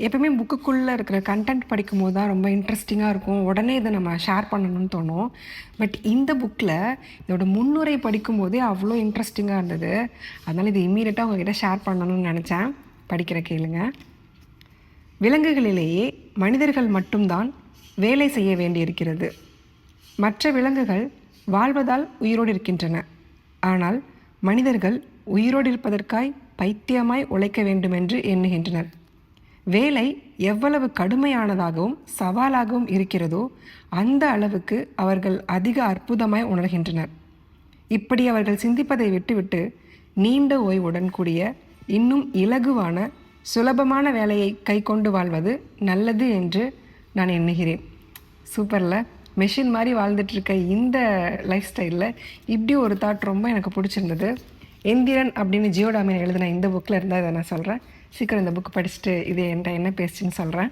எப்பவுமே புக்குக்குள்ளே இருக்கிற கண்டென்ட் படிக்கும்போது தான் ரொம்ப இன்ட்ரெஸ்டிங்காக இருக்கும். உடனே இதை நம்ம ஷேர் பண்ணணும்னு தோணும். பட் இந்த புக்கில் இதோட முன்னுரை படிக்கும்போதே அவ்வளோ இன்ட்ரெஸ்டிங்காக இருந்தது. அதனால் இது இம்மீடியட்டாக உங்ககிட்ட ஷேர் பண்ணணும்னு நினச்சேன். படிக்கிற கேளுங்க. விலங்குகளிலேயே மனிதர்கள் மட்டும்தான் வேலை செய்ய வேண்டியிருக்கிறது. மற்ற விலங்குகள் வாழ்வதால் உயிரோடு இருக்கின்றன. ஆனால் மனிதர்கள் உயிரோடு இருப்பதற்காய் பைத்தியமாய் உழைக்க வேண்டுமென்று எண்ணுகின்றனர். வேலை எவ்வளவு கடுமையானதாகவும் சவாலாகவும் இருக்கிறதோ அந்த அளவுக்கு அவர்கள் அதிக அற்புதமாய் உணர்கின்றனர். இப்படி அவர்கள் சிந்திப்பதை விட்டுவிட்டு நீண்ட ஓய்வுடன் கூடிய இன்னும் இலகுவான சுலபமான வேலையை கை கொண்டு வாழ்வது நல்லது என்று நான் எண்ணுகிறேன். சூப்பரில் மெஷின் மாதிரி வாழ்ந்துட்டுருக்க இந்த லைஃப் ஸ்டைலில் இப்படி ஒரு தாட் ரொம்ப எனக்கு பிடிச்சிருந்தது. எந்திரன் அப்படின்னு ஜியோடாமின் எழுதின இந்த புக்கில் இருந்தால் இதை நான் சொல்கிறேன். சீக்கிரம் இந்த புக் படிச்சுட்டு இது என்கிட்ட என்ன பேசுச்சுன்னு சொல்கிறேன்.